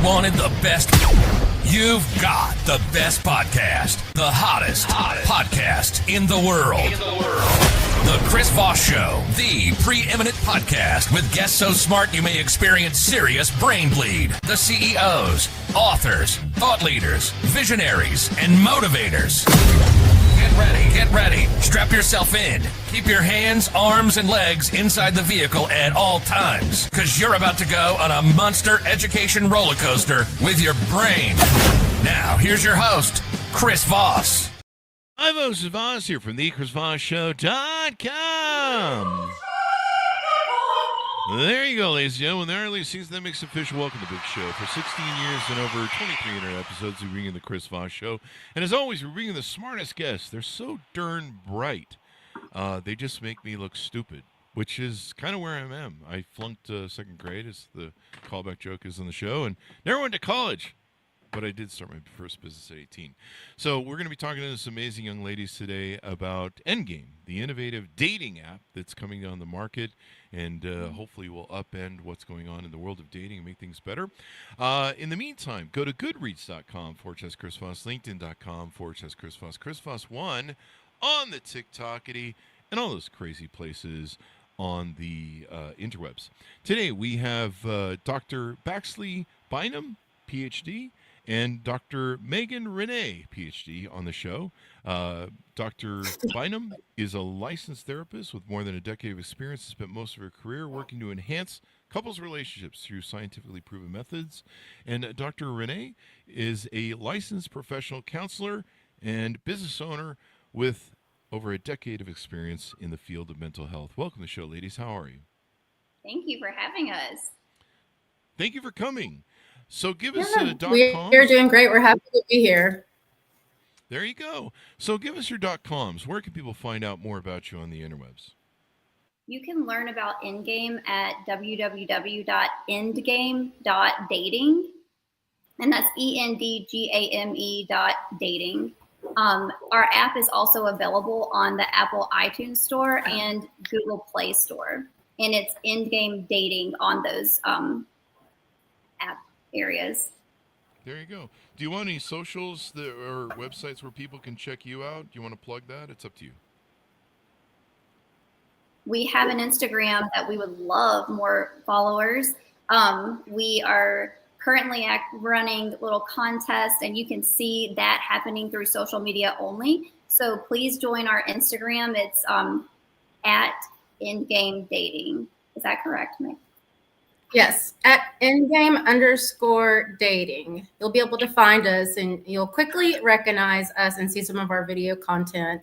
wanted the best? You've got the best podcast, the hottest podcast in the world. The Chris Voss Show, the preeminent podcast with guests so smart you may experience serious brain bleed. The CEOs, authors, thought leaders, visionaries, and motivators. Get ready. Strap yourself in. Keep your hands, arms, and legs inside the vehicle at all times, because you're about to go on a monster education roller coaster with your brain. Now, here's your host, Chris Voss. I'm Chris Voss here from the ChrisVossShow.com. There you go, ladies and gentlemen. The early season that makes official. Welcome to the big show. For 16 years and over 2,300 episodes, we bring in the Chris Voss Show. And as always, we bring in the smartest guests. They're so darn bright. They just make me look stupid, which is kind of where I am. I flunked second grade, as the callback joke is on the show, and never went to college. But I did start my first business at 18. So we're going to be talking to some amazing young ladies today about Endgame, the innovative dating app that's coming on the market, and hopefully will upend what's going on in the world of dating and make things better. In the meantime, go to goodreads.com/Chris Voss, LinkedIn.com/Chris Voss, Chris Voss1 on the TikTokity, and all those crazy places on the interwebs. Today we have Dr. Baxley Bynum, PhD, and Dr. Megan Renee, PhD, on the show. Dr. Bynum is a licensed therapist with more than a decade of experience and spent most of her career working to enhance couples' relationships through scientifically proven methods. And Dr. Renee is a licensed professional counselor and business owner with over a decade of experience in the field of mental health. Welcome to the show, ladies. How are you? Thank you for having us. Thank you for coming. So give us .com. We're doing great. We're happy to be here. There you go. So give us your .coms. Where can people find out more about you on the interwebs? You can learn about Endgame at www.endgame.dating. And that's ENDGAME.dating. Our app is also available on the Apple iTunes Store and Google Play Store. And it's Endgame Dating on those app areas. There you go. Do you want any socials or websites where people can check you out? Do you want to plug that? It's up to you. We have an Instagram that we would love more followers. We are currently running little contests, and you can see that happening through social media only. So please join our Instagram. It's at Endgame Dating. Is that correct, Meg? Yes, at Endgame_dating. You'll be able to find us, and you'll quickly recognize us and see some of our video content.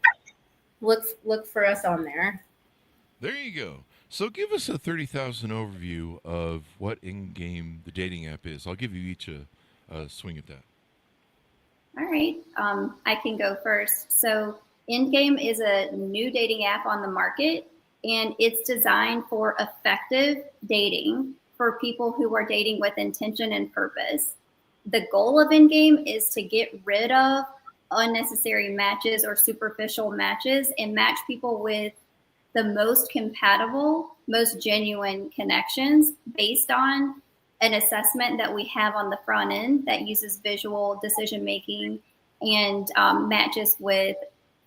Look for us on there. There you go. So give us a 30,000 overview of what Endgame, the dating app, is. I'll give you each a swing at that. All right. I can go first. So Endgame is a new dating app on the market, and it's designed for effective dating for people who are dating with intention and purpose. The goal of Endgame is to get rid of unnecessary matches or superficial matches and match people with the most compatible, most genuine connections based on an assessment that we have on the front end that uses visual decision making and matches with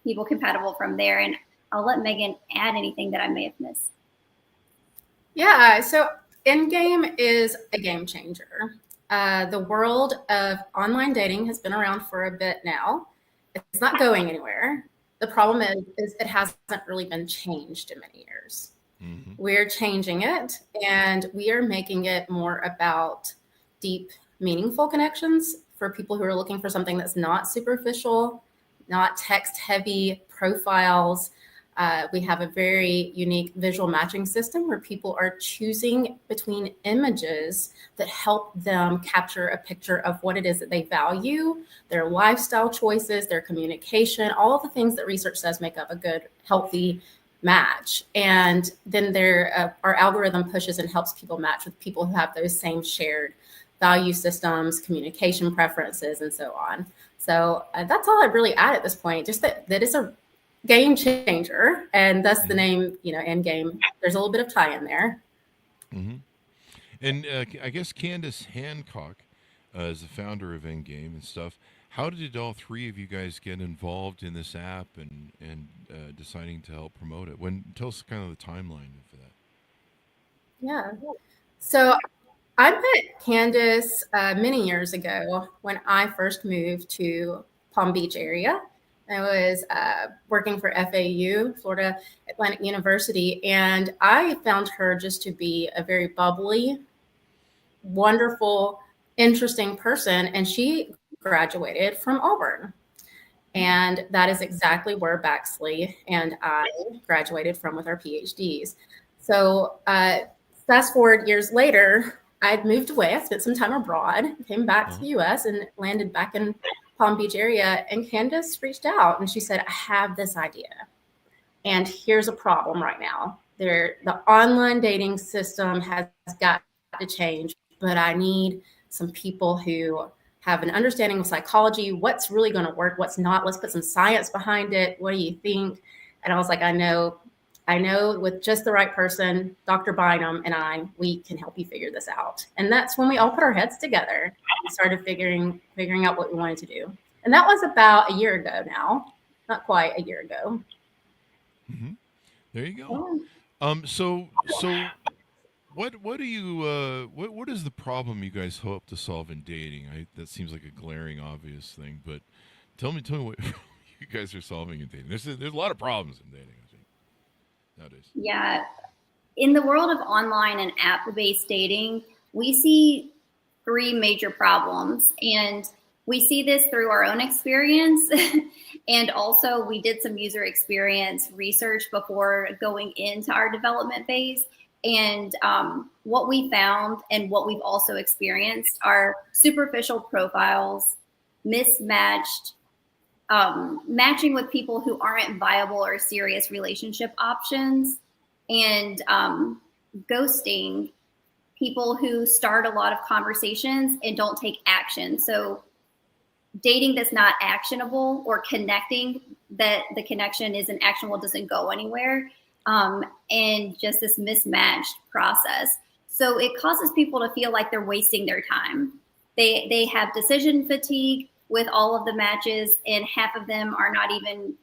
people compatible from there. And I'll let Megan add anything that I may have missed. Yeah, so Endgame is a game changer. The world of online dating has been around for a bit now. It's not going anywhere. The problem is it hasn't really been changed in many years. Mm-hmm. We're changing it, and we are making it more about deep, meaningful connections for people who are looking for something that's not superficial, not text-heavy profiles. We have a very unique visual matching system where people are choosing between images that help them capture a picture of what it is that they value, their lifestyle choices, their communication, all the things that research says make up a good, healthy match. And then our algorithm pushes and helps people match with people who have those same shared value systems, communication preferences, and so on. So that's all I'd really add at this point, just that it's a game changer, and thus the name, Endgame. There's a little bit of tie in there. Mm-hmm. And I guess Candace Hancock as the founder of Endgame and stuff. How did all three of you guys get involved in this app and deciding to help promote it? Tell us kind of the timeline for that. Yeah. So I met Candace many years ago when I first moved to Palm Beach area. I was working for FAU, Florida Atlantic University, and I found her just to be a very bubbly, wonderful, interesting person. And she graduated from Auburn. And that is exactly where Baxley and I graduated from with our PhDs. So fast forward years later, I'd moved away. I spent some time abroad, came back to the US and landed back in Palm Beach area. And Candace reached out and she said, I have this idea. And here's a problem right now. The online dating system has got to change, but I need some people who have an understanding of psychology, what's really going to work, what's not. Let's put some science behind it. What do you think? And I was like, I know with just the right person, Dr. Bynum and we can help you figure this out. And that's when we all put our heads together and started figuring out what we wanted to do. And that was about a year ago now, not quite a year ago. Mm-hmm. There you go. So what do you what is the problem you guys hope to solve in dating? That seems like a glaring obvious thing, but tell me what you guys are solving in dating. There's a lot of problems in dating, I think, nowadays. Yeah. In the world of online and app-based dating, we see three major problems, and we see this through our own experience. And also we did some user experience research before going into our development phase. And what we found and what we've also experienced are superficial profiles, mismatched, matching with people who aren't viable or serious relationship options, and ghosting, people who start a lot of conversations and don't take action. So dating that's not actionable, or connecting that the connection isn't actionable, doesn't go anywhere. And just this mismatched process. So it causes people to feel like they're wasting their time. They have decision fatigue with all of the matches, and half of them are not even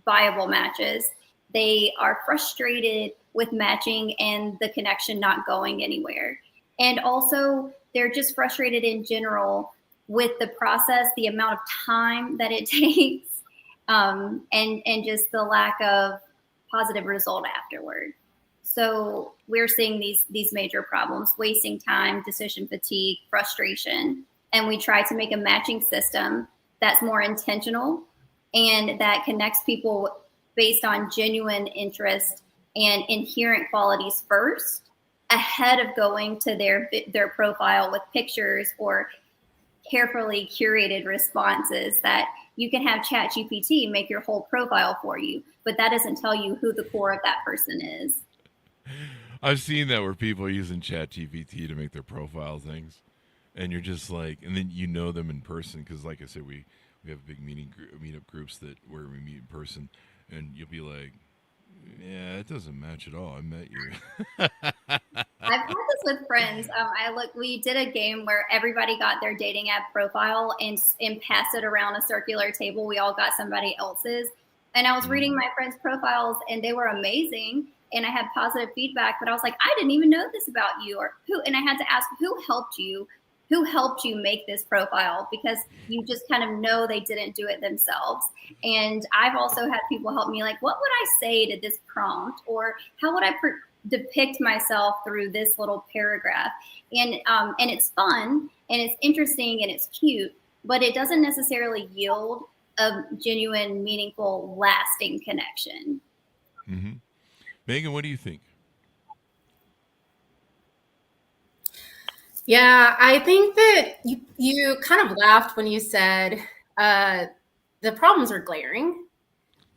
viable matches. They are frustrated with matching and the connection not going anywhere. And also they're just frustrated in general with the process, the amount of time that it takes, and just the lack of positive result afterward. So we're seeing these major problems: wasting time, decision fatigue, frustration. And we try to make a matching system that's more intentional and that connects people based on genuine interest and inherent qualities first, ahead of going to their profile with pictures or carefully curated responses that you can have ChatGPT make your whole profile for you, but that doesn't tell you who the core of that person is. I've seen that where people are using ChatGPT to make their profile things, and you're just like, and then you know them in person, because like I said, we have big meetup groups where we meet in person, and you'll be like, yeah, it doesn't match at all. I met you. I've had this with friends. We did a game where everybody got their dating app profile and passed it around a circular table. We all got somebody else's. And I was reading my friends' profiles, and they were amazing. And I had positive feedback, but I was like, I didn't even know this about you, or who. And I had to ask, who helped you make this profile? Because you just kind of know they didn't do it themselves. And I've also had people help me, like, what would I say to this prompt? Or how would I depict myself through this little paragraph? And it's fun, and it's interesting, and it's cute, but it doesn't necessarily yield a genuine, meaningful, lasting connection. Mm-hmm. Megan, what do you think? Yeah, I think that you kind of laughed when you said the problems are glaring.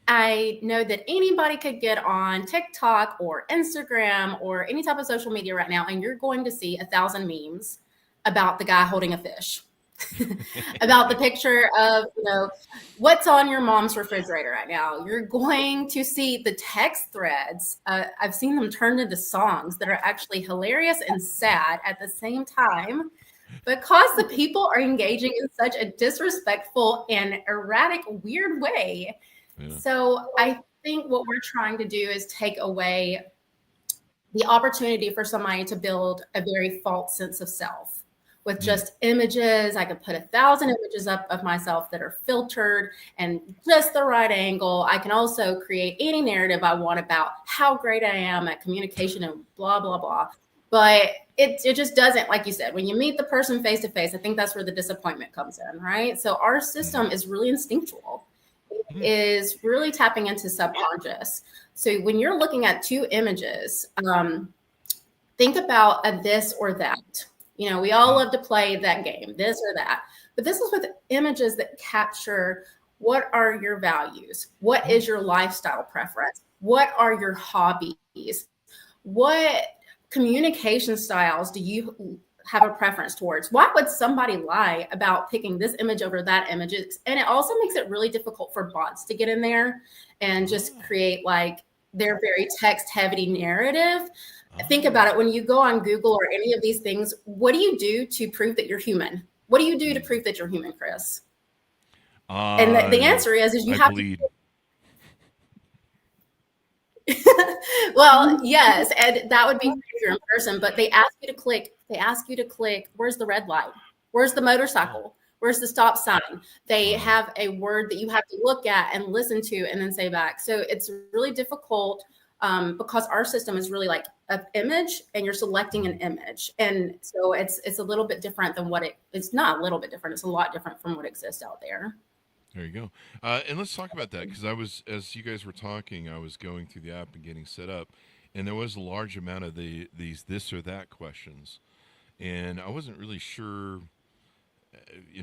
I know that anybody could get on TikTok or Instagram or any type of social media right now, and you're going to see 1,000 memes about the guy holding a fish, about the picture of, what's on your mom's refrigerator right now. You're going to see the text threads. I've seen them turned into songs that are actually hilarious and sad at the same time, because the people are engaging in such a disrespectful and erratic, weird way. Yeah. So I think what we're trying to do is take away the opportunity for somebody to build a very false sense of self with just images. I could put 1,000 images up of myself that are filtered and just the right angle. I can also create any narrative I want about how great I am at communication and blah, blah, blah. But it just doesn't, like you said, when you meet the person face to face, I think that's where the disappointment comes in, right? So our system is really instinctual. It is really tapping into subconscious. So when you're looking at two images, think about a this or that. You know, we all love to play that game, this or that. But this is with images that capture what are your values? What is your lifestyle preference? What are your hobbies? What communication styles do you have a preference towards? Why would somebody lie about picking this image over that image? And it also makes it really difficult for bots to get in there and just create like their very text heavy narrative. Think about it. When you go on Google or any of these things, what do you do to prove that you're human? What do you do to prove that you're human, Chris? And the answer is you have to. Well, yes, and that would be if you're in person, but they ask you to click, where's the red light? Where's the motorcycle? Where's the stop sign? They have a word that you have to look at and listen to and then say back. So it's really difficult because our system is really like an image and you're selecting an image. And so it's a little bit different than it's not a little bit different. It's a lot different from what exists out there. There you go. And let's talk about that because as you guys were talking, I was going through the app and getting set up, and there was a large amount of these this or that questions, and I wasn't really sure,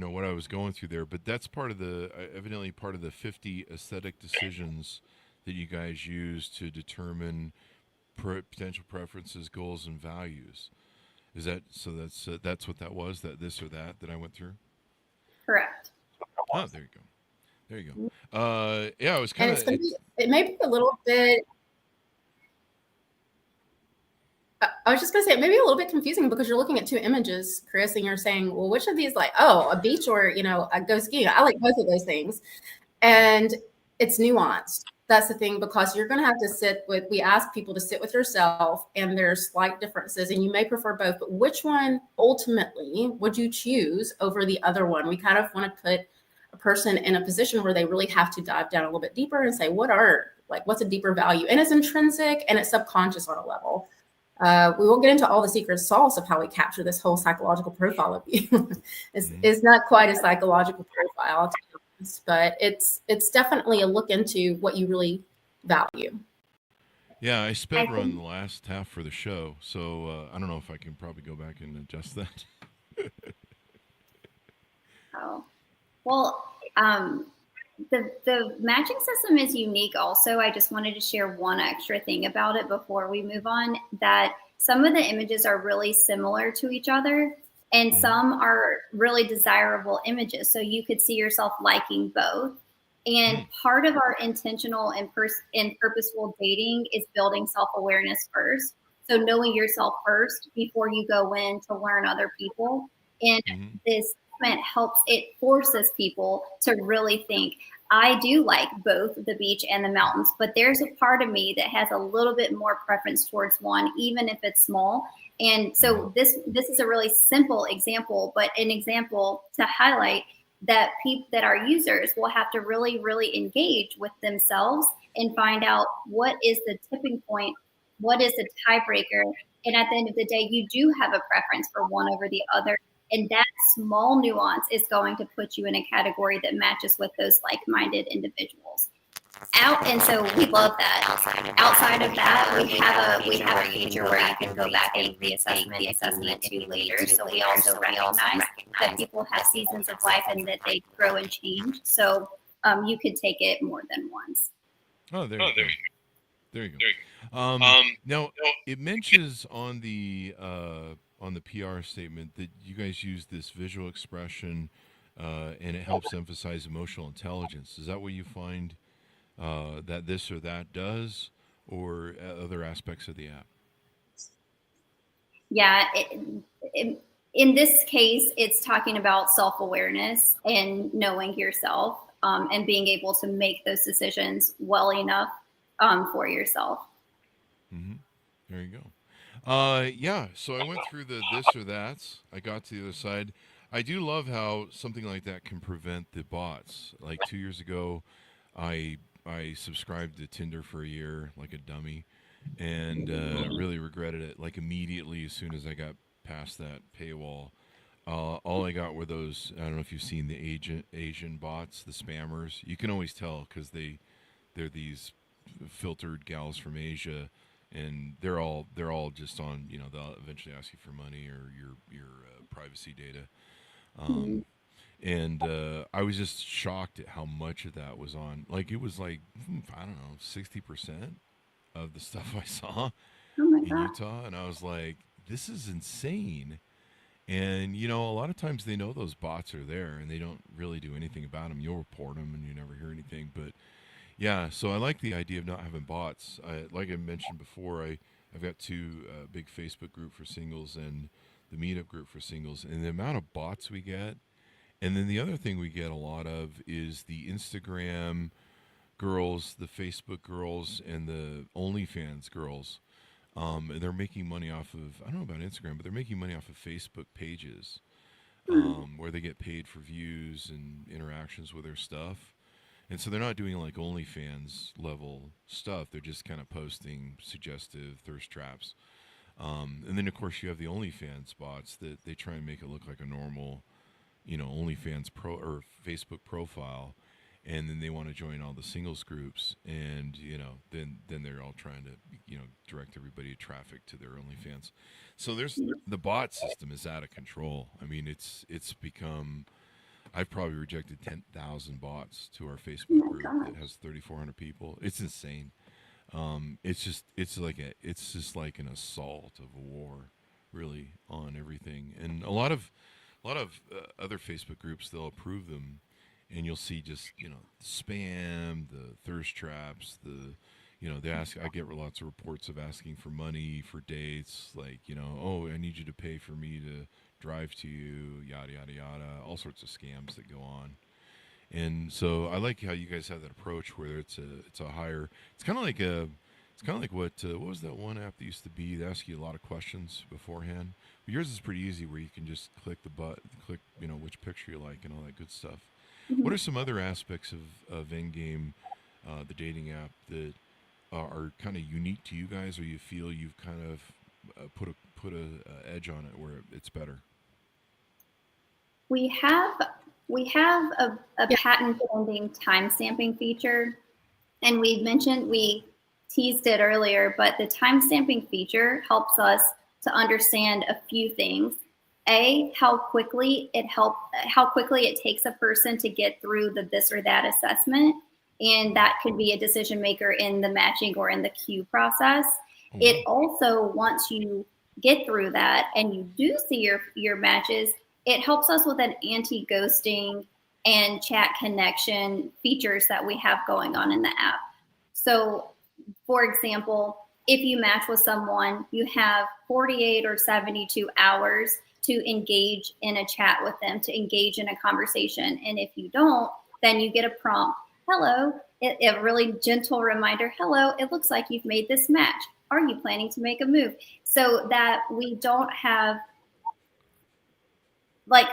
what I was going through there. But that's evidently part of the 50 aesthetic decisions that you guys use to determine potential preferences, goals, and values. Is that so? That's what that was. That this or that I went through. Correct. Oh, there you go. There you go. Yeah, it was kind of. It may be a little bit. I was just going to say it may be a little bit confusing because you're looking at two images, Chris, and you're saying, well, which of these, like, a beach or a go skiing? I like both of those things, and it's nuanced. That's the thing, because you're going to have to we ask people to sit with yourself, and there's slight differences, and you may prefer both, but which one ultimately would you choose over the other one? We kind of want to put a person in a position where they really have to dive down a little bit deeper and say, what's a deeper value? And it's intrinsic and it's subconscious on a level. We won't get into all the secret sauce of how we capture this whole psychological profile of you. It's not quite a psychological profile, but it's definitely a look into what you really value. Yeah, I sped run the last half for the show, so I don't know if I can probably go back and adjust that. Well, the matching system is unique also. I just wanted to share one extra thing about it before we move on, that some of the images are really similar to each other and some are really desirable images. So you could see yourself liking both. And part of our intentional and purposeful dating is building self-awareness first. So knowing yourself first before you go in to learn other people. And this forces people to really think, I do like both the beach and the mountains, but there's a part of me that has a little bit more preference towards one, even if it's small. And so this is a really simple example, but an example to highlight that our users will have to really, really engage with themselves and find out what is the tipping point, what is the tiebreaker. And at the end of the day, you do have a preference for one over the other. And that small nuance is going to put you in a category that matches with those like-minded individuals. And so we love that. Outside of that, we have a feature where you can go back and reassess the assessment to later. So we also recognize that people have seasons of life and that they grow and change. So you could take it more than once. Oh, there you go. There you go. Now, it mentions on the PR statement that you guys use this visual expression and it helps emphasize emotional intelligence. Is that what you find that this or that does, or other aspects of the app? Yeah, in this case, it's talking about self-awareness and knowing yourself, and being able to make those decisions well enough for yourself. Mm-hmm. There you go. Yeah, so I went through the this or that's. I got to the other side. I do love how something like that can prevent the bots. Like 2 years ago, I subscribed to Tinder for a year like a dummy, and really regretted it. Like immediately as soon as I got past that paywall, all I got were those. I don't know if you've seen the Asian bots, the spammers. You can always tell because they're these filtered gals from Asia, and they're all just on. They'll eventually ask you for money or your privacy data. And I was just shocked at how much of that was on. Like it was like I don't know, 60% of the stuff I saw in Utah, and I was like, this is insane. And a lot of times they know those bots are there, and they don't really do anything about them. You'll report them, and you never hear anything. But yeah, so I like the idea of not having bots. Like I mentioned before, I've got two big Facebook group for singles and the meetup group for singles, and the amount of bots we get. And then the other thing we get a lot of is the Instagram girls, the Facebook girls, and the OnlyFans girls. And they're making money off of, I don't know about Instagram, but they're making money off of Facebook pages where they get paid for views and interactions with their stuff. And so they're not doing like OnlyFans level stuff. They're just kind of posting suggestive thirst traps. And then, of course, you have the OnlyFans bots that they try and make it look like a normal, OnlyFans or Facebook profile. And then they want to join all the singles groups, and then they're all trying to direct everybody to traffic to their OnlyFans. So the bot system is out of control. I mean, it's become. I've probably rejected 10,000 bots to our Facebook group that has 3,400 people. It's insane. It's just like an assault of a war, really, on everything. And a lot of other Facebook groups, they'll approve them. And you'll see just, spam, the thirst traps, they ask, I get lots of reports of asking for money for dates, like, oh, I need you to pay for me to drive to you, yada, yada, yada, all sorts of scams that go on. And so I like how you guys have that approach where it's a higher, it's kind of like what was that one app that used to be, they ask you a lot of questions beforehand. But yours is pretty easy where you can just click the button, click, which picture you like and all that good stuff. What are some other aspects of Endgame, the dating app, that are kind of unique to you guys, or you feel you've kind of put a edge on it where it's better? We have a patent pending timestamping feature, and we teased it earlier, but the timestamping feature helps us to understand a few things. How quickly it takes a person to get through the this or that assessment. And that could be a decision maker in the matching or in the queue process. Mm-hmm. It also, once you get through that and you do see your matches, it helps us with an anti-ghosting and chat connection features that we have going on in the app. So, for example, if you match with someone, you have 48 or 72 hours to engage in a chat with them, to engage in a conversation. And if you don't, then you get a prompt, hello, a really gentle reminder, hello, it looks like you've made this match. Are you planning to make a move? So that we don't have,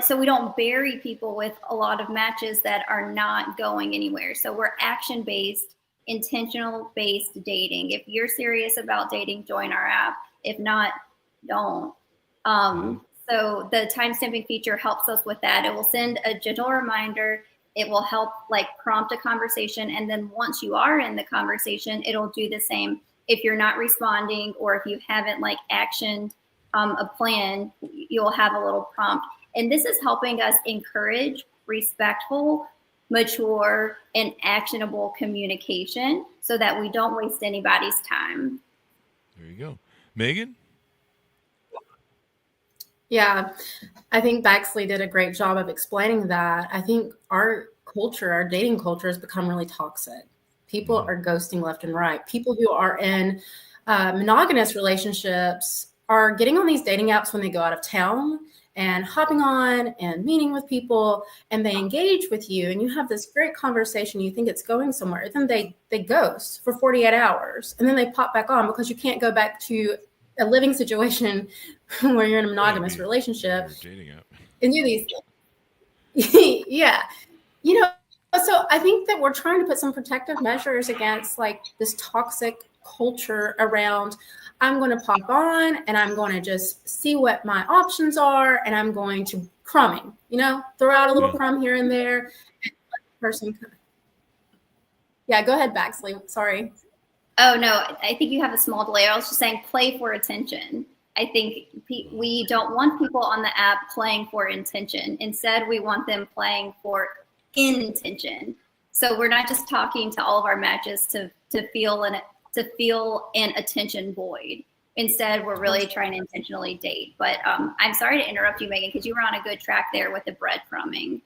so we don't bury people with a lot of matches that are not going anywhere. So we're action-based, intentional-based dating. If you're serious about dating, join our app. If not, don't. So the timestamping feature helps us with that. It will send a gentle reminder. It will help prompt a conversation. And then once you are in the conversation, it'll do the same. If you're not responding or if you haven't actioned a plan, you'll have a little prompt. And this is helping us encourage respectful, mature, and actionable communication so that we don't waste anybody's time. There you go. Megan? Yeah, I think Baxley did a great job of explaining that. I think our dating culture has become really toxic. People are ghosting left and right. People who are in monogamous relationships are getting on these dating apps when they go out of town, and hopping on and meeting with people, and they engage with you and you have this great conversation, you think it's going somewhere, then they ghost for 48 hours and then they pop back on because you can't go back to a living situation where you're in a monogamous relationship dating app. and do these things. Yeah. You know, so I think that we're trying to put some protective measures against like this toxic culture around, I'm going to pop on and I'm going to just see what my options are and I'm going to crumbing, throw out a little crumb here and there. And let the person. Yeah, go ahead, Baxley. Sorry. Oh, no, I think you have a small delay. I was just saying play for attention. I think we don't want people on the app playing for intention. Instead, we want them playing for intention. So we're not just talking to all of our matches to feel an attention void. Instead, we're really trying to intentionally date. But I'm sorry to interrupt you, Megan, because you were on a good track there with the breadcrumbing.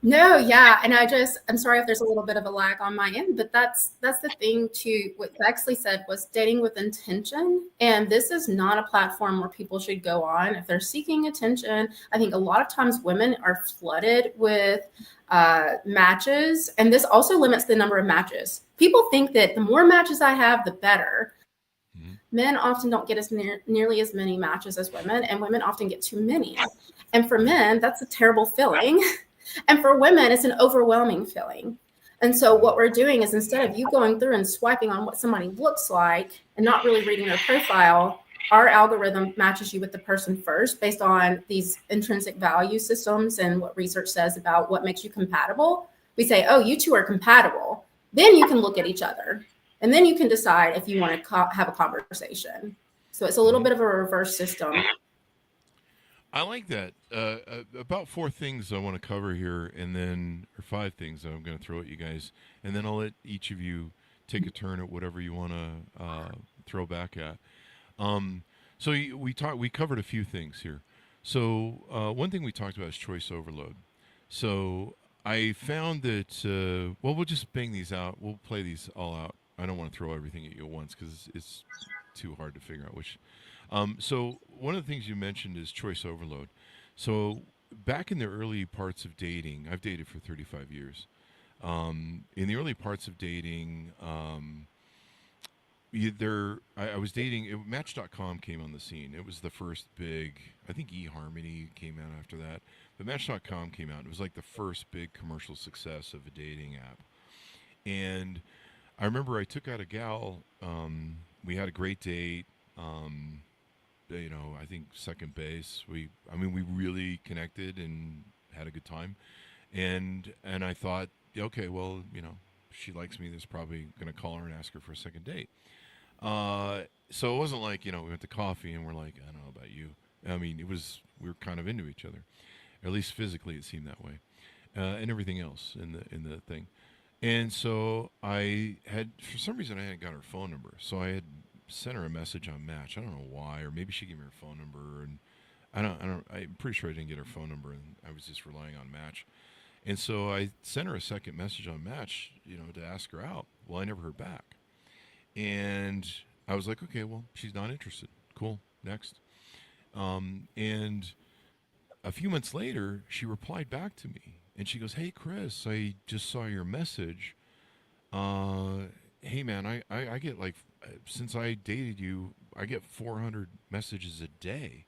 No, yeah. And I'm sorry if there's a little bit of a lag on my end, but that's the thing too. What Bexley said was dating with intention. And this is not a platform where people should go on if they're seeking attention. I think a lot of times women are flooded with matches. And this also limits the number of matches. People think that the more matches I have, the better. Mm-hmm. Men often don't get nearly as many matches as women, and women often get too many. And for men, that's a terrible feeling. And for women, it's an overwhelming feeling. And so what we're doing is instead of you going through and swiping on what somebody looks like and not really reading their profile, our algorithm matches you with the person first based on these intrinsic value systems and what research says about what makes you compatible. We say, oh, you two are compatible. Then you can look at each other. And then you can decide if you want to have a conversation. So it's a little bit of a reverse system. I like that. About 4 things I want to cover here, or 5 things I'm going to throw at you guys, and then I'll let each of you take a turn at whatever you want to throw back at. So we covered a few things here. So one thing we talked about is choice overload. So I found that we'll just bang these out. We'll play these all out. I don't want to throw everything at you at once because it's too hard to figure out which. So one of the things you mentioned is choice overload. So back in the early parts of dating, I've dated for 35 years. In the early parts of dating, I was dating, Match.com came on the scene. It was the first big, I think eHarmony came out after that. But Match.com came out. It was like the first big commercial success of a dating app. And I remember I took out a gal. We had a great date. I think second base. We really connected and had a good time. And I thought, okay, well, she likes me. There's probably going to call her and ask her for a second date. So it wasn't like, we went to coffee and we're like, I don't know about you. I mean, we were kind of into each other, or at least physically it seemed that way, and everything else in the thing. And so for some reason I hadn't got her phone number. So I had sent her a message on Match. I don't know why, or maybe she gave me her phone number, and I'm pretty sure I didn't get her phone number, and I was just relying on Match. And so I sent her a second message on Match, to ask her out. Well, I never heard back. And I was like, okay, well, she's not interested. Cool. Next. And a few months later, she replied back to me, and she goes, hey, Chris, I just saw your message. Hey, man, I get since I dated you, I get 400 messages a day,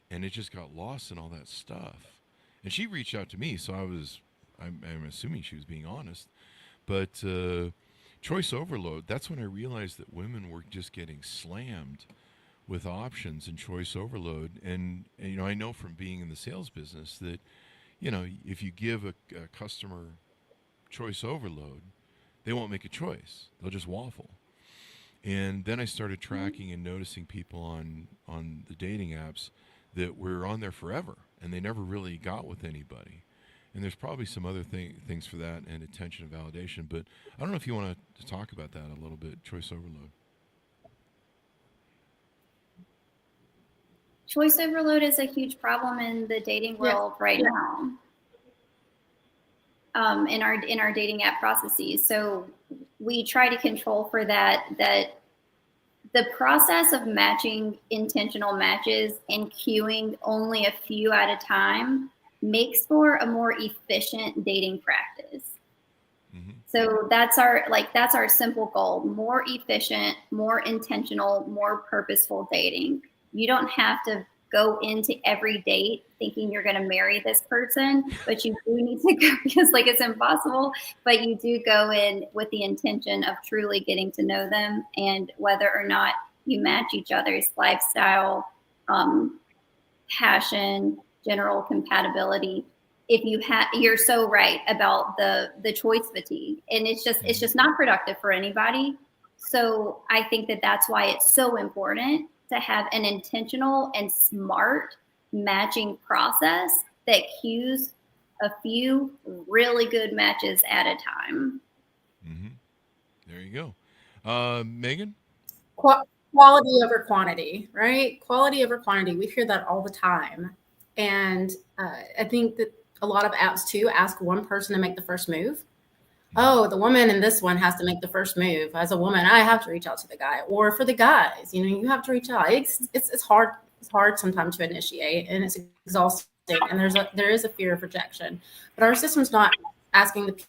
and it just got lost in all that stuff. And she reached out to me, so I'm assuming she was being honest. But choice overload, that's when I realized that women were just getting slammed with options and choice overload. And I know from being in the sales business that, if you give a customer choice overload, they won't make a choice. They'll just waffle. And then I started tracking and noticing people on the dating apps that were on there forever, and they never really got with anybody. And there's probably some other things for that, and attention and validation. But I don't know if you want to talk about that a little bit, choice overload. Choice overload is a huge problem in the dating world right now. In our dating app processes. So we try to control for that the process of matching intentional matches and queuing only a few at a time makes for a more efficient dating practice. So that's our simple goal: more efficient, more intentional, more purposeful dating. You don't have to go into every date thinking you're going to marry this person, but you do need to go, because like it's impossible, but you do go in with the intention of truly getting to know them, and whether or not you match each other's lifestyle, passion, general compatibility. If you're so right about the choice fatigue, and it's just not productive for anybody. So I think that's why it's so important to have an intentional and smart matching process that cues a few really good matches at a time. There you go. Megan? Quality over quantity, right? Quality over quantity. We hear that all the time. And I think that a lot of apps too ask one person to make the first move. Oh, the woman in this one has to make the first move. As a woman, I have to reach out to the guy. Or for the guys, you have to reach out. It's hard. It's hard sometimes to initiate, and it's exhausting. And there is a fear of rejection. But our system's not asking the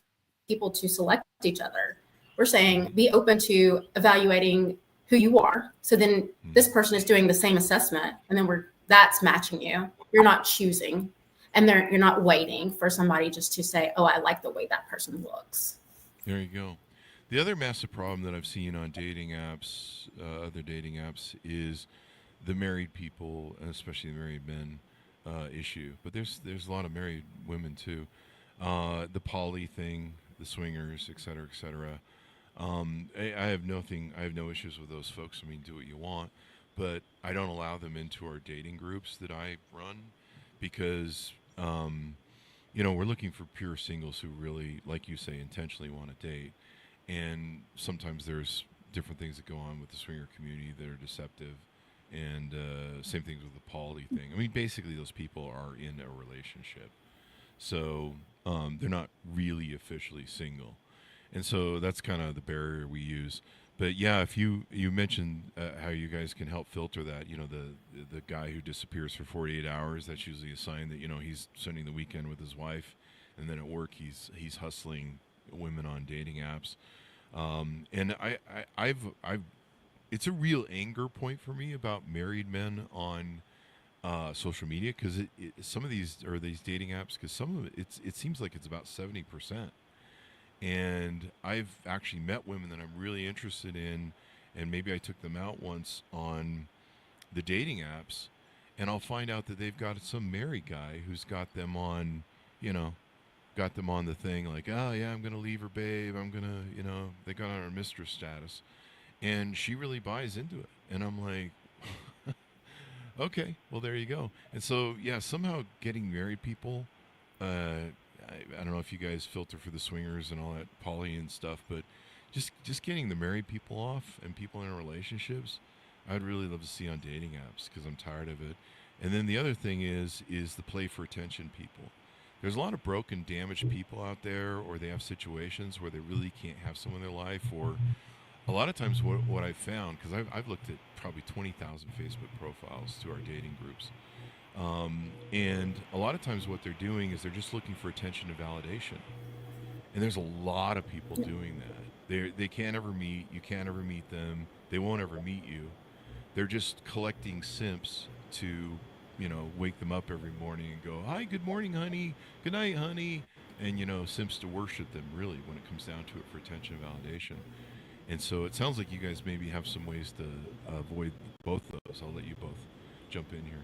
people to select each other. We're saying be open to evaluating who you are. So then this person is doing the same assessment, and then that's matching you. You're not choosing. And you're not waiting for somebody just to say, oh, I like the way that person looks. There you go. The other massive problem that I've seen on dating apps, other dating apps, is the married people, and especially the married men issue. But there's a lot of married women too. The poly thing, the swingers, et cetera, et cetera. I have no issues with those folks. I mean, do what you want. But I don't allow them into our dating groups that I run, because we're looking for pure singles who really, like you say, intentionally want to date. And sometimes there's different things that go on with the swinger community that are deceptive. And same things with the poly thing. I mean, basically those people are in a relationship. So they're not really officially single. And so that's kind of the barrier we use. But yeah, if you mentioned how you guys can help filter that, the guy who disappears for 48 hours, that's usually a sign that, he's spending the weekend with his wife, and then at work he's hustling women on dating apps. And I've it's a real anger point for me about married men on social media, because some of these dating apps, because some of it seems like it's about 70%. And I've actually met women that I'm really interested in, and maybe I took them out once on the dating apps, and I'll find out that they've got some married guy who's got them on, got them on the thing like, oh yeah, I'm going to leave her, babe. I'm going to, they got on her mistress status. And she really buys into it. And I'm like, okay, well, there you go. And so, yeah, somehow getting married people, I don't know if you guys filter for the swingers and all that poly and stuff, but just getting the married people off and people in relationships, I'd really love to see on dating apps, because I'm tired of it. And then the other thing is the play for attention people. There's a lot of broken, damaged people out there, or they have situations where they really can't have someone in their life, or a lot of times what I've found, because I've looked at probably 20,000 Facebook profiles to our dating groups. And a lot of times what they're doing is they're just looking for attention and validation. And there's a lot of people doing that. They can't ever meet. You can't ever meet them. They won't ever meet you. They're just collecting simps to, wake them up every morning and go, hi, good morning, honey. Good night, honey. And, simps to worship them, really, when it comes down to it, for attention and validation. And so it sounds like you guys maybe have some ways to avoid both those. I'll let you both jump in here.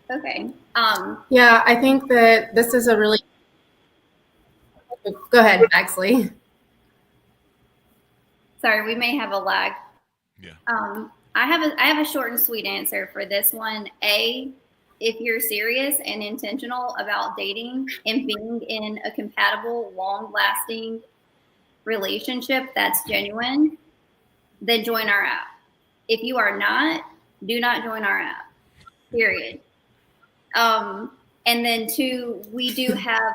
Okay. Yeah, I think that this is a really. Go ahead, Axley. Sorry, we may have a lag. Yeah. I have a short and sweet answer for this one. If you're serious and intentional about dating and being in a compatible, long-lasting relationship that's genuine, then join our app. If you are not, do not join our app. Period. And then 2, we do have,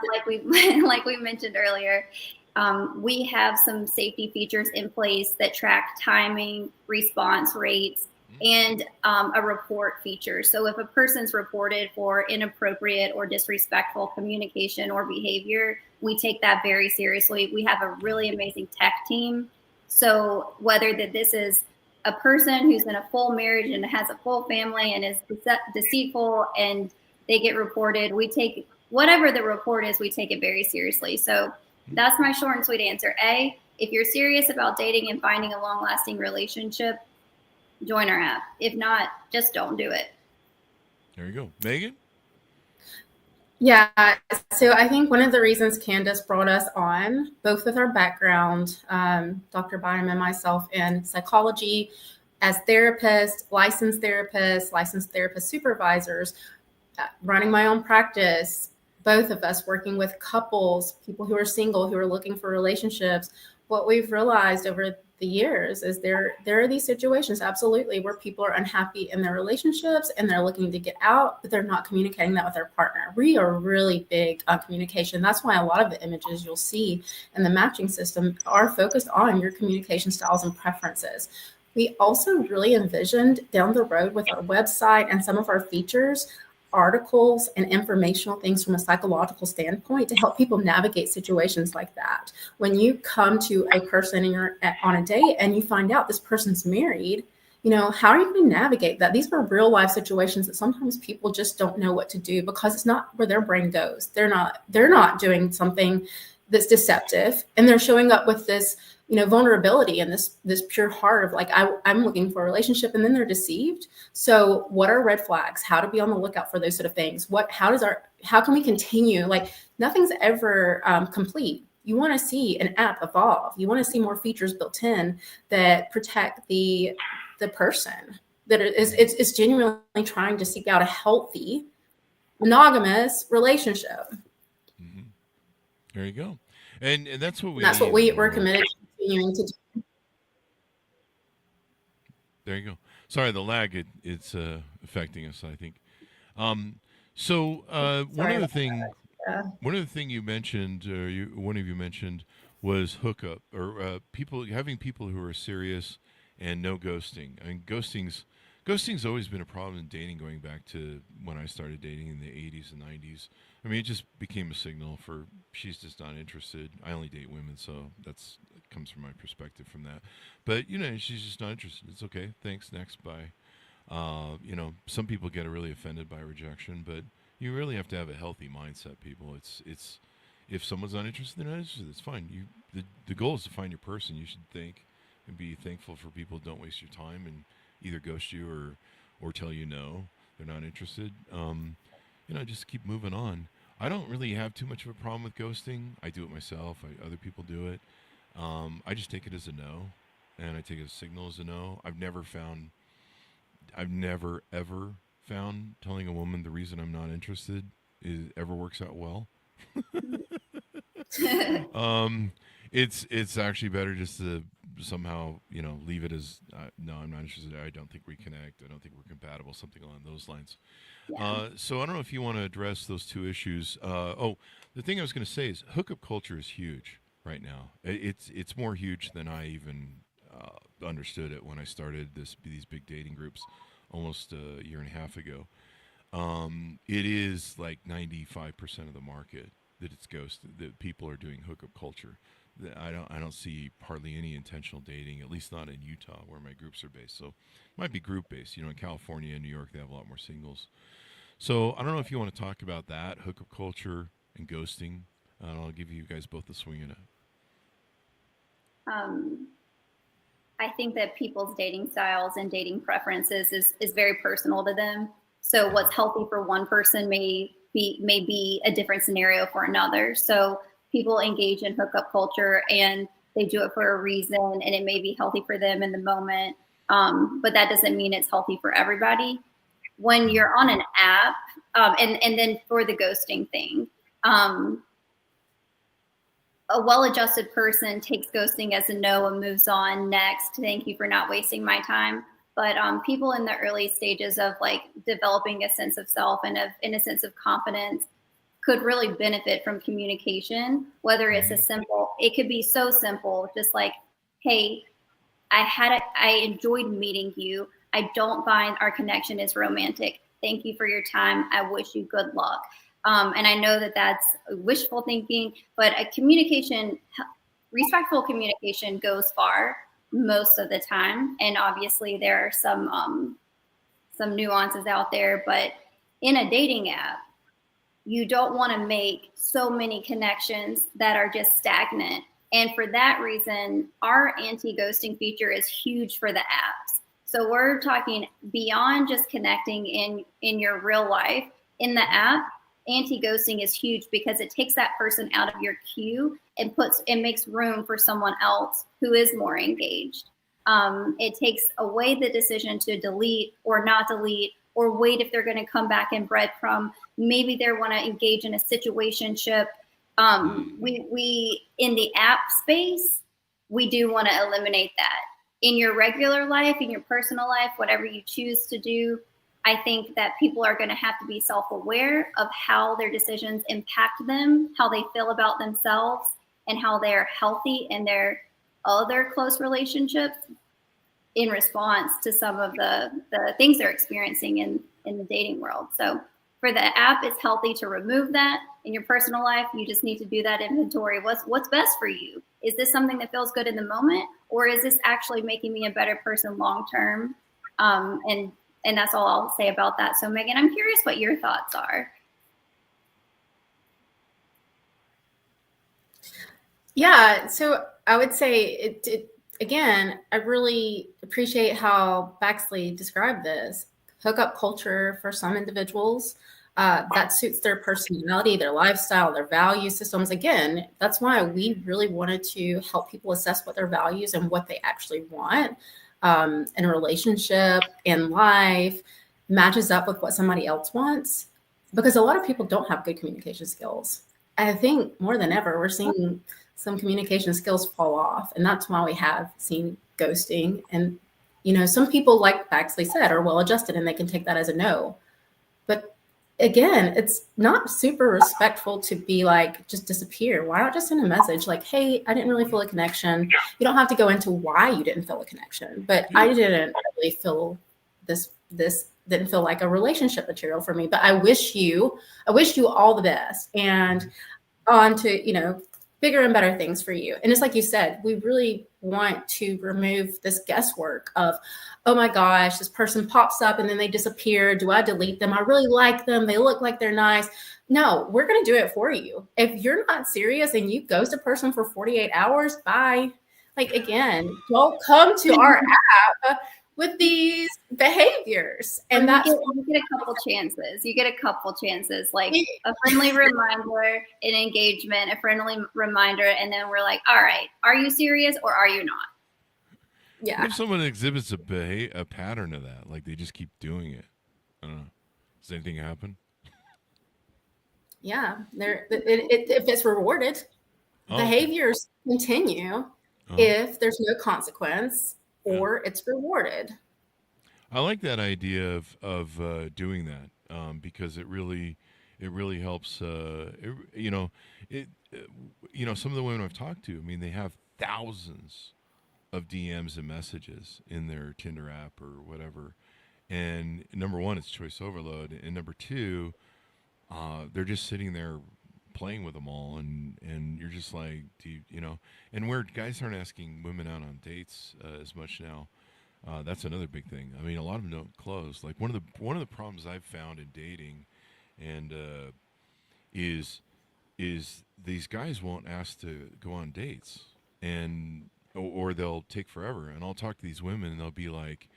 like we mentioned earlier, We have some safety features in place that track timing, response rates, and a report feature. So if a person's reported for inappropriate or disrespectful communication or behavior, we take that very seriously. We have a really amazing tech team. So whether that this is a person who's in a full marriage and has a full family and is deceitful and they get reported, we take whatever the report is, we take it very seriously. So that's my short and sweet answer. A, if you're serious about dating and finding a long-lasting relationship, join our app. If not, just don't do it. There you go. Megan? Yeah, so I think one of the reasons Candace brought us on, both with our background, Dr. Bynum and myself in psychology, as therapists, licensed therapist supervisors, running my own practice, both of us working with couples, people who are single, who are looking for relationships. What we've realized over the years is there are these situations, absolutely, where people are unhappy in their relationships and they're looking to get out, but they're not communicating that with their partner. We are really big on communication. That's why a lot of the images you'll see in the matching system are focused on your communication styles and preferences. We also really envisioned down the road with our website and some of our features, articles and informational things from a psychological standpoint to help people navigate situations like that. When you come to a person and you're on a date and you find out this person's married, how are you going to navigate that? These are real life situations that sometimes people just don't know what to do because it's not where their brain goes. They're not doing something that's deceptive, and they're showing up with this vulnerability and this pure heart of like, I'm looking for a relationship, and then they're deceived. So what are red flags? How to be on the lookout for those sort of things? How can we continue? Like, nothing's ever complete. You want to see an app evolve. You want to see more features built in that protect the person that is genuinely trying to seek out a healthy, monogamous relationship. Mm-hmm. There you go. And that's what we're committed to continuing to do. There you go. Sorry, the lag, it's affecting us, I think. So one other thing you mentioned, one of you mentioned, was hookup, or having people who are serious and no ghosting. I mean, ghosting's always been a problem in dating, going back to when I started dating in the 80s and 90s. I mean, it just became a signal for she's just not interested. I only date women, so it comes from my perspective from that. But she's just not interested. It's okay. Thanks. Next. Bye. Some people get really offended by rejection, but you really have to have a healthy mindset, people. It's if someone's not interested, they're not interested. It's fine. The goal is to find your person. You should think and be thankful for people who don't waste your time and either ghost you or tell you no, they're not interested. Just keep moving on. I don't really have too much of a problem with ghosting. I do it myself. Other people do it. I just take it as a no, and I take it as a signal as a no. I've never ever found telling a woman the reason I'm not interested ever works out well. It's actually better just to somehow leave it as no, I'm not interested. I don't think we connect. I don't think we're compatible. Something along those lines. Yeah. So I don't know if you want to address those two issues. The thing I was going to say is hookup culture is huge right now. It's more huge than I even understood it when I started these big dating groups almost a year and a half ago. It is like 95% of the market that it's ghosted, that people are doing hookup culture. I don't see hardly any intentional dating, at least not in Utah where my groups are based. So it might be group based. In California and New York, they have a lot more singles. So I don't know if you want to talk about that, hookup culture and ghosting. I'll give you guys both a swing at it. I think that people's dating styles and dating preferences is very personal to them. So what's healthy for one person may be a different scenario for another. So people engage in hookup culture and they do it for a reason, and it may be healthy for them in the moment. But that doesn't mean it's healthy for everybody. When you're on an app, and then for the ghosting thing, a well-adjusted person takes ghosting as a no and moves on. Next, thank you for not wasting my time. But people in the early stages of like developing a sense of self and in a sense of confidence could really benefit from communication, whether it's a simple, it could be so simple, just like, hey, I enjoyed meeting you. I don't find our connection is romantic. Thank you for your time. I wish you good luck. And I know that that's wishful thinking, but respectful communication goes far most of the time. And obviously there are some nuances out there, but in a dating app, you don't want to make so many connections that are just stagnant. And for that reason, our anti-ghosting feature is huge for the apps. So we're talking beyond just connecting in your real life. In the app, anti-ghosting is huge because it takes that person out of your queue and makes room for someone else who is more engaged. It takes away the decision to delete or not delete, or wait if they're going to come back and breadcrumb. Maybe they want to engage in a situationship. We in the app space, we do want to eliminate that. In your regular life, in your personal life, whatever you choose to do, I think that people are going to have to be self-aware of how their decisions impact them, how they feel about themselves, and how they're healthy in their other close relationships in response to some of the things they're experiencing in the dating world. So for the app, it's healthy to remove that. In your personal life, you just need to do that inventory. What's best for you? Is this something that feels good in the moment, or is this actually making me a better person long term? And that's all I'll say about that. So Megan, I'm curious what your thoughts are. Yeah, so I would say it again, I really appreciate how Baxley described this. Hookup culture for some individuals, that suits their personality, their lifestyle, their value systems. Again, that's why we really wanted to help people assess what their values and what they actually want in a relationship, in life, matches up with what somebody else wants. Because a lot of people don't have good communication skills. I think more than ever, we're seeing some communication skills fall off. And that's why we have seen ghosting. And, some people, like Baxley said, are well-adjusted and they can take that as a no. But again, it's not super respectful to be like, just disappear. Why not just send a message like, hey, I didn't really feel a connection. You don't have to go into why you didn't feel a connection, but I didn't really feel this didn't feel like a relationship material for me, but I wish you all the best and on to, bigger and better things for you. And it's like you said, we really want to remove this guesswork of, oh my gosh, this person pops up and then they disappear. Do I delete them? I really like them. They look like they're nice. No, we're going to do it for you. If you're not serious and you ghost a person for 48 hours, bye. Like, again, don't come to our app with these behaviors. And you get a couple chances. You get a couple chances, like a friendly reminder, an engagement, a friendly reminder, and then we're like, all right, are you serious or are you not? Yeah. What if someone exhibits a pattern of that? Like they just keep doing it. I don't know. Does anything happen? Yeah. If it's rewarded, behaviors continue if there's no consequence. Or it's rewarded. I like that idea of doing that because it really helps. Some of the women I've talked to, I mean, they have thousands of DMs and messages in their Tinder app or whatever. And number one, it's choice overload, and number two, they're just sitting there playing with them all, and you're just like, and where guys aren't asking women out on dates as much now, that's another big thing. I mean, a lot of them don't close. Like one of the problems I've found in dating, and is these guys won't ask to go on dates, and or they'll take forever. And I'll talk to these women, and they'll be like,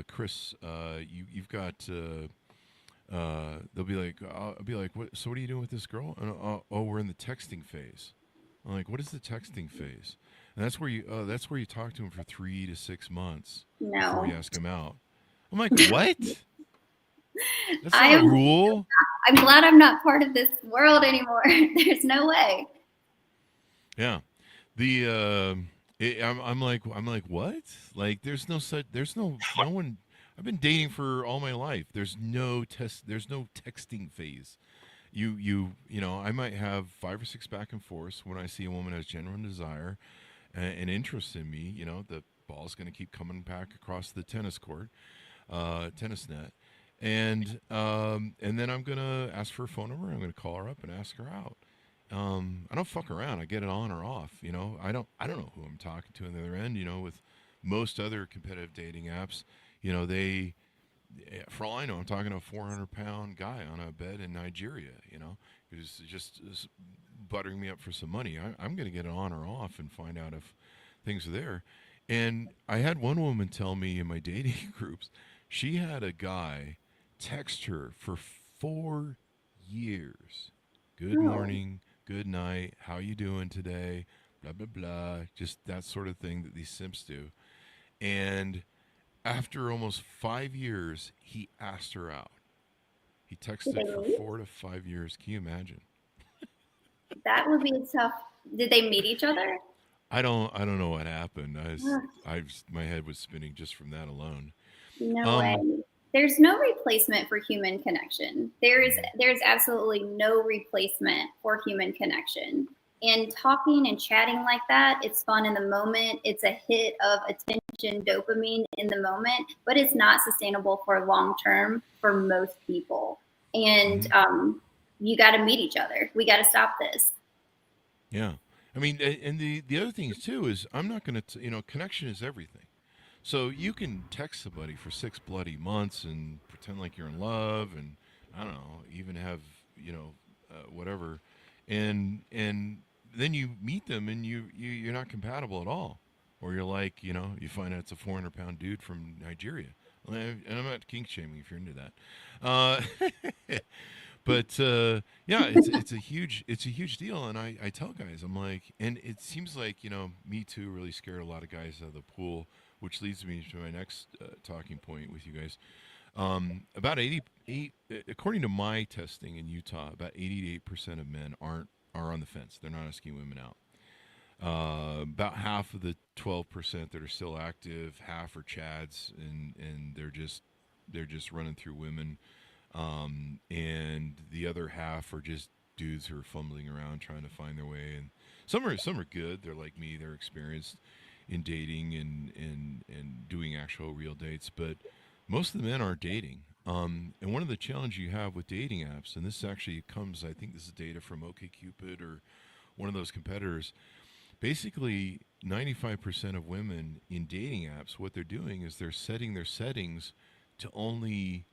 Chris, you've got. They'll be like, I'll be like, what? So what are you doing with this girl? And we're in the texting phase. I'm like, what is the texting phase? And that's where you talk to them for 3 to 6 months before you ask them out. I'm like, what? That's not a rule. I'm glad I'm not part of this world anymore. There's no way. Yeah, I'm like, what? Like, there's no one. I've been dating for all my life. There's no texting phase. I might have 5 or 6 back and forths when I see a woman has genuine desire and interest in me. The ball's going to keep coming back across the tennis court, tennis net, and then I'm going to ask for a phone number. I'm going to call her up and ask her out. I don't fuck around. I get it on or off. I don't know who I'm talking to on the other end. With most other competitive dating apps, they, for all I know, I'm talking to a 400-pound guy on a bed in Nigeria, who's just buttering me up for some money. I'm going to get it on or off and find out if things are there. And I had one woman tell me in my dating groups, she had a guy text her for 4 years. Good morning, good night, how you doing today, blah, blah, blah. Just that sort of thing that these simps do. And after almost 5 years, he asked her out. He texted for 4 to 5 years. Can you imagine? That would be tough. Did they meet each other? I don't know what happened. My head was spinning just from that alone. No way. There's no replacement for human connection. There's absolutely no replacement for human connection. And talking and chatting like that, it's fun in the moment. It's a hit of attention, dopamine in the moment, but it's not sustainable for long term for most people. And you got to meet each other. We got to stop this. Yeah. I mean, and the other thing is too is I'm not going to, connection is everything. So you can text somebody for 6 bloody months and pretend like you're in love, and I don't know, even have whatever, and then you meet them and you're not compatible at all, or you're like you find out it's a 400-pound dude from Nigeria, and I'm not kink shaming if you're into that, but yeah, it's a huge deal, and I tell guys, I'm like, and it seems like Me Too really scared a lot of guys out of the pool. Which leads me to my next talking point with you guys. About 88, according to my testing in Utah, about 88% of men are on the fence. They're not asking women out. About half of the 12% that are still active, half are chads, and they're just running through women, and the other half are just dudes who are fumbling around trying to find their way. And some are good. They're like me. They're experienced in dating and doing actual real dates, but most of the men are dating. And one of the challenges you have with dating apps, and this actually comes, I think this is data from OkCupid or one of those competitors, basically 95% of women in dating apps, what they're doing is they're setting their settings to only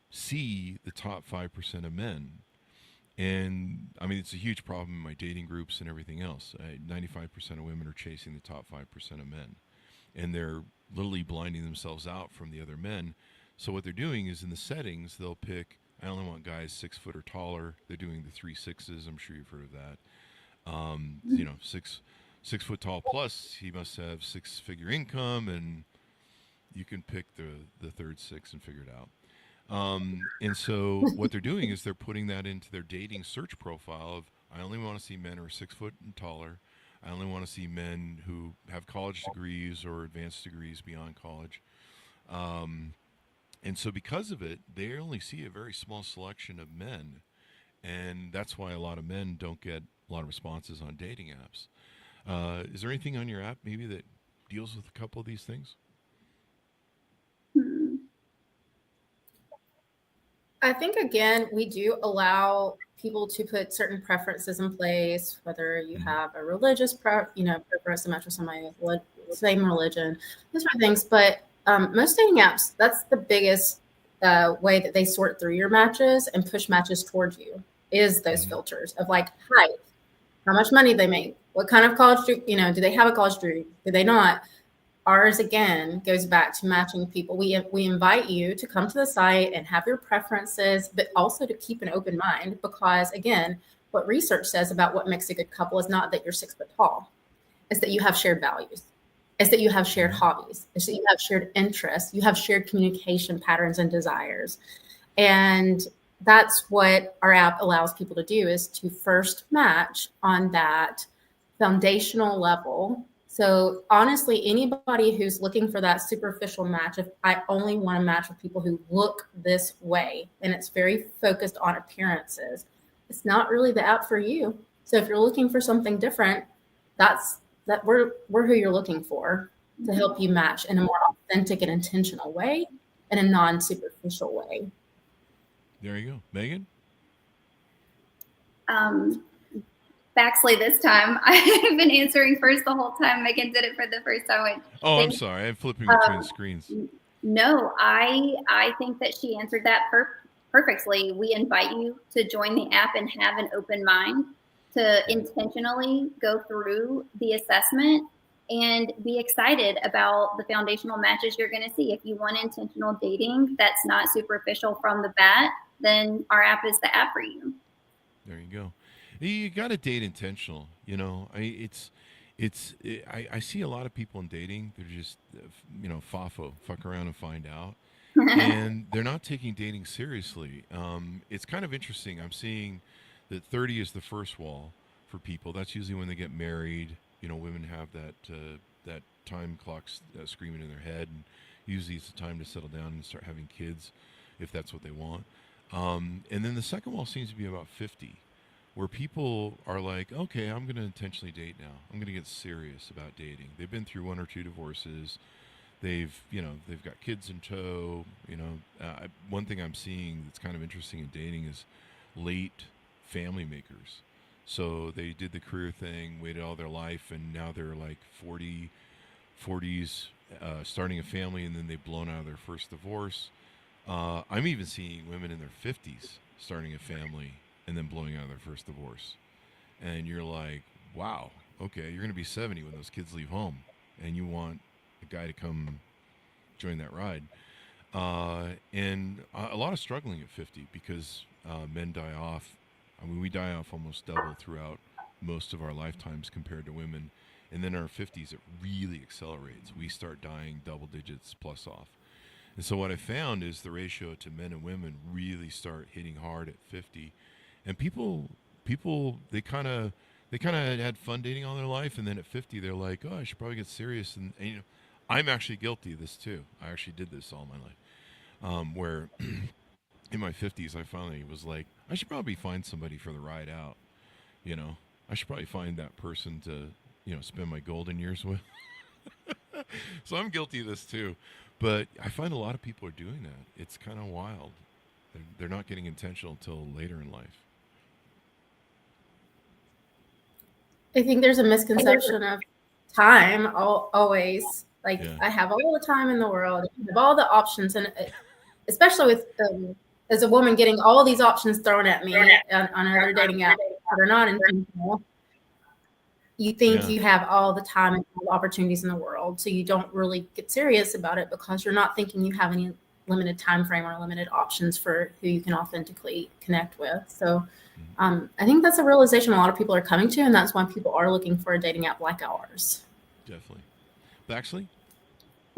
see the top 5% of men. And I mean, it's a huge problem in my dating groups and everything else. 95% of women are chasing the top 5% of men, and they're literally blinding themselves out from the other men. So what they're doing is in the settings, they'll pick, I only want guys 6 foot or taller. They're doing the 3 6s. I'm sure you've heard of that. 6 foot tall plus he must have 6-figure income, and you can pick the third 6 and figure it out. And so what they're doing is they're putting that into their dating search profile of, I only want to see men who are 6 foot and taller. I only want to see men who have college degrees or advanced degrees beyond college. And so because of it, they only see a very small selection of men. And that's why a lot of men don't get a lot of responses on dating apps. Is there anything on your app maybe that deals with a couple of these things? I think, again, we do allow people to put certain preferences in place, whether you have a religious preference to match with somebody with the same religion, those sort of things. But most dating apps, that's the biggest way that they sort through your matches and push matches towards you, is those filters of like height, how much money they make, what kind of college, do they have a college degree, do they not? Ours, again, goes back to matching people. We invite you to come to the site and have your preferences, but also to keep an open mind, because, again, what research says about what makes a good couple is not that you're 6 foot tall. It's that you have shared values. It's that you have shared hobbies. It's that you have shared interests. You have shared communication patterns and desires. And that's what our app allows people to do, is to first match on that foundational level. So honestly, anybody who's looking for that superficial match, if I only want to match with people who look this way, and it's very focused on appearances, it's not really the app for you. So if you're looking for something different, we're who you're looking for to help you match in a more authentic and intentional way, in a non-superficial way. There you go. Megan? Baxley this time. I've been answering first the whole time. Megan did it for the first time. I'm sorry. I'm flipping between screens. No, I think that she answered that perfectly. We invite you to join the app and have an open mind to intentionally go through the assessment and be excited about the foundational matches you're going to see. If you want intentional dating that's not superficial from the bat, then our app is the app for you. There you go. You got to date intentional. You know, I see a lot of people in dating. They're just, FAFO, fuck around and find out. And they're not taking dating seriously. It's kind of interesting. I'm seeing that 30 is the first wall for people. That's usually when they get married. You know, women have that time clock screaming in their head, and usually it's the time to settle down and start having kids, if that's what they want. And then the second wall seems to be about 50, where people are like, okay, I'm going to intentionally date now. I'm going to get serious about dating. They've been through 1 or 2 divorces. They've got kids in tow. One thing I'm seeing that's kind of interesting in dating is late family makers. So they did the career thing, waited all their life, and now they're like 40s, starting a family, and then they've blown out of their first divorce. I'm even seeing women in their 50s starting a family and then blowing out of their first divorce. And you're like, wow, okay, you're going to be 70 when those kids leave home, and you want a guy to come join that ride. And a lot of struggling at 50 because men die off. I mean, we die off almost double throughout most of our lifetimes compared to women. And then in our 50s, it really accelerates. We start dying double digits plus off. And so what I found is the ratio to men and women really start hitting hard at 50. And people, they kind of had fun dating all their life. And then at 50, they're like, oh, I should probably get serious. And I'm actually guilty of this too. I actually did this all my life, where in my 50s, I finally was like, I should probably find somebody for the ride out. I should probably find that person to, spend my golden years with. So I'm guilty of this too. But I find a lot of people are doing that. It's kind of wild. They're not getting intentional until later in life. I think there's a misconception of time always. Like, yeah. I have all the time in the world. I have all the options. And especially with, as a woman, getting all these options thrown at me on another dating app that are not intentional. You think you have all the time and all the opportunities in the world, so you don't really get serious about it because you're not thinking you have any limited time frame or limited options for who you can authentically connect with. So I think that's a realization a lot of people are coming to, and that's why people are looking for a dating app like ours. Definitely. Baxley?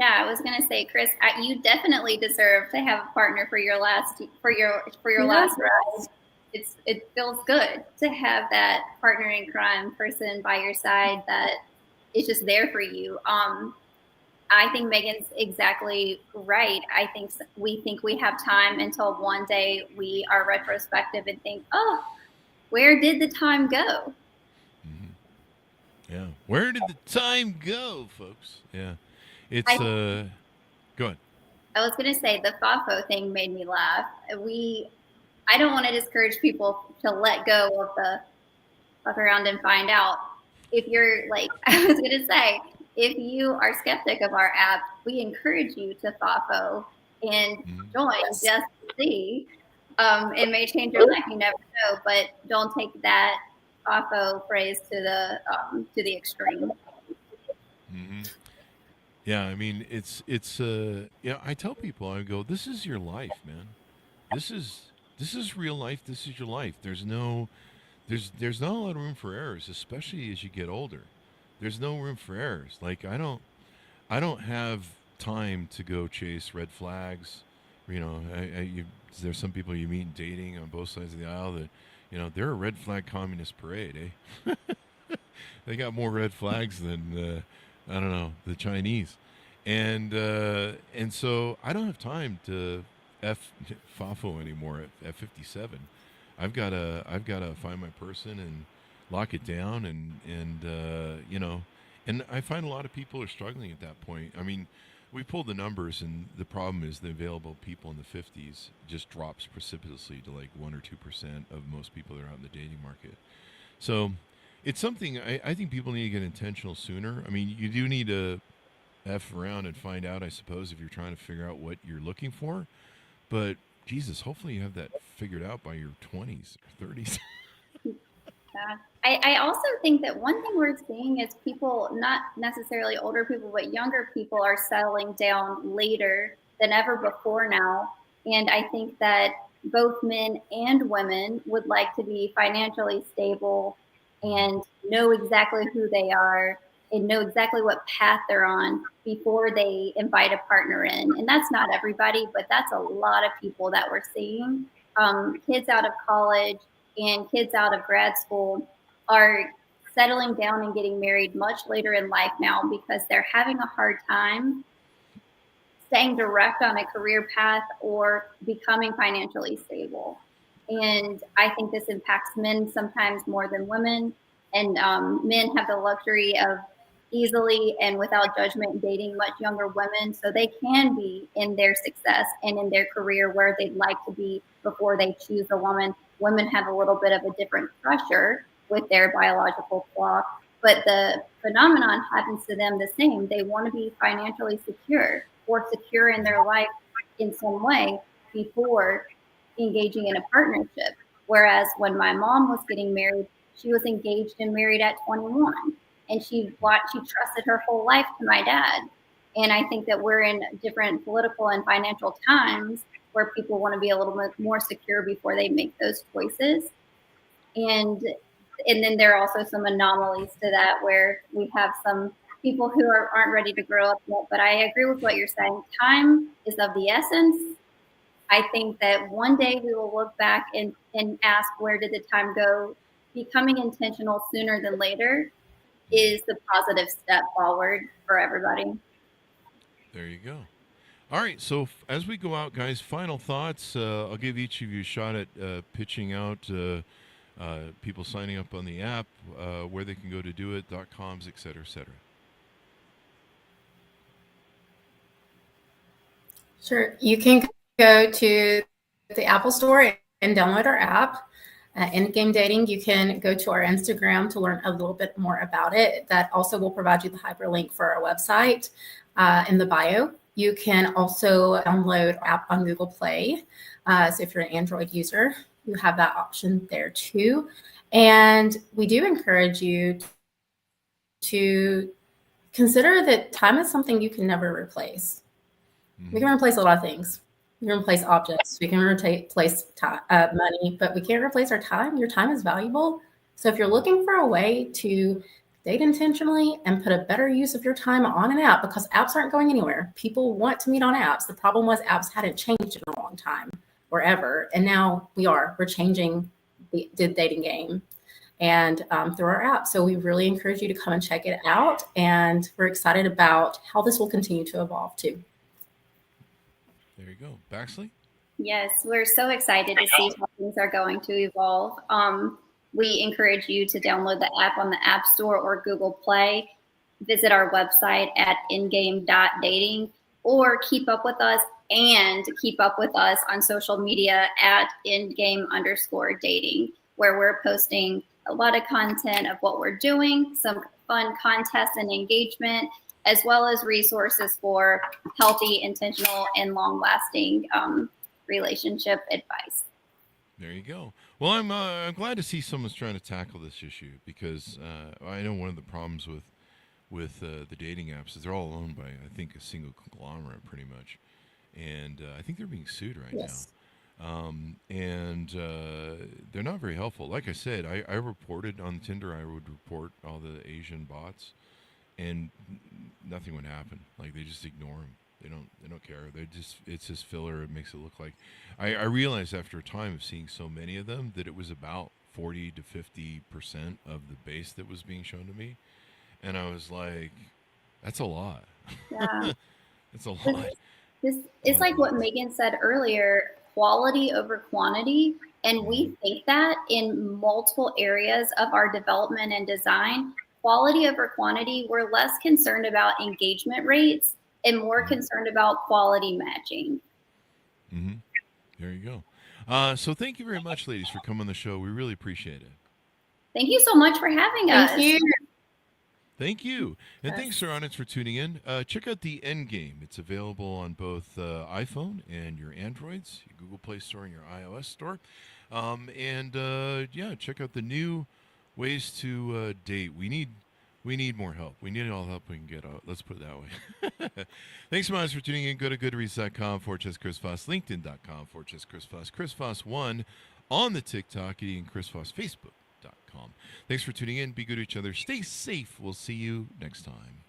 Yeah, I was gonna say, Chris, you definitely deserve to have a partner for your last last ride. It feels good to have that partner in crime person by your side that is just there for you. I think Megan's exactly right. I think we have time until one day we are retrospective and think, oh, where did the time go? Mm-hmm. Yeah, where did the time go, folks? Yeah, it's go ahead. I was gonna say the FAFO thing made me laugh. I don't want to discourage people to let go of the fuck around and find out. If you're like, I was going to say, if you are skeptic of our app, we encourage you to FAFO and join just to see. It may change your life, you never know, but don't take that FAFO phrase to the extreme. Mm-hmm. Yeah, I mean, it's I tell people, I go, this is your life, man. This is real life. This is your life. There's not a lot of room for errors, especially as you get older. There's no room for errors. Like I don't have time to go chase red flags. There's some people you meet dating on both sides of the aisle that, they're a red flag communist parade, eh? They got more red flags than I don't know, the Chinese, and so I don't have time to FAFO anymore at 57. I've gotta find my person and lock it down, and you know, and I find a lot of people are struggling at that point. I mean, we pulled the numbers, and the problem is the available people in the 50s just drops precipitously to like 1 or 2% of most people that are out in the dating market. So it's something I think people need to get intentional sooner. I mean, you do need to F around and find out, I suppose, if you're trying to figure out what you're looking for. But Jesus, hopefully you have that figured out by your 20s or 30s. Yeah. I also think that one thing we're seeing is people, not necessarily older people, but younger people are settling down later than ever before now. And I think that both men and women would like to be financially stable and know exactly who they are and know exactly what path they're on before they invite a partner in. And that's not everybody, but that's a lot of people that we're seeing. Kids out of college and kids out of grad school are settling down and getting married much later in life now because they're having a hard time staying direct on a career path or becoming financially stable. And I think this impacts men sometimes more than women. And men have the luxury of easily and without judgment dating much younger women so they can be in their success and in their career where they'd like to be before they choose a woman. Women have a little bit of a different pressure with their biological clock, but the phenomenon happens to them the same. They want to be financially secure or secure in their life in some way before engaging in a partnership. Whereas when my mom was getting married, she was engaged and married at 21, and she trusted her whole life to my dad. And I think that we're in different political and financial times where people want to be a little bit more secure before they make those choices. And then there are also some anomalies to that where we have some people who aren't ready to grow up yet. But I agree with what you're saying. Time is of the essence. I think that one day we will look back and ask, where did the time go? Becoming intentional sooner than later is the positive step forward for everybody. There you go. All right, so as we go out, guys, final thoughts. I'll give each of you a shot at pitching out people signing up on the app, where they can go to do it, .coms, et cetera, et cetera. Sure. You can go to the Apple Store and download our app. Endgame Dating, you can go to our Instagram to learn a little bit more about it. That also will provide you the hyperlink for our website in the bio. You can also download our app on Google Play. So if you're an Android user, you have that option there too. And we do encourage you to consider that time is something you can never replace. We can replace a lot of things. We can replace objects. We can replace money, but we can't replace our time. Your time is valuable. So if you're looking for a way to date intentionally and put a better use of your time on an app, because apps aren't going anywhere. People want to meet on apps. The problem was apps hadn't changed in a long time or ever. And now we're changing the dating game and through our app. So we really encourage you to come and check it out. And we're excited about how this will continue to evolve too. There you go. Baxley? Yes, we're so excited to see how things are going to evolve. We encourage you to download the app on the App Store or Google Play. Visit our website at endgame.dating, or keep up with us on social media at endgame_dating, where we're posting a lot of content of what we're doing, some fun contests and engagement, as well as resources for healthy, intentional, and long-lasting relationship advice. There you go. Well, I'm glad to see someone's trying to tackle this issue, because I know one of the problems with the dating apps is they're all owned by, I think, a single conglomerate pretty much, and I think they're being sued right now. And they're not very helpful. Like I said, I reported on Tinder. I would report all the Asian bots, and nothing would happen. Like, they just ignore them. They don't care. It's just filler. It makes it look like. I realized after a time of seeing so many of them that it was about 40 to 50% of the base that was being shown to me, and I was like, that's a lot. Yeah. It's a lot. It's like what Megan said earlier. quality over quantity. And we think that in multiple areas of our development and design, quality over quantity, we're less concerned about engagement rates and more concerned about quality matching. Mm-hmm. There you go. So thank you very much, ladies, for coming on the show. We really appreciate it. Thank you so much for having us. Thank you. Thanks, and thanks, our audience, for tuning in. Check out the Endgame. It's available on both iPhone and your Androids, your Google Play Store and your iOS store. Check out the new ways to date. We need more help. We need all the help we can get. Let's put it that way. Thanks so much for tuning in. Go to goodreads.com/Chris Voss, LinkedIn.com/Chris Voss, Chris Voss1 on the TikTok, and Chris Voss Facebook.com. Thanks for tuning in. Be good to each other. Stay safe. We'll see you next time.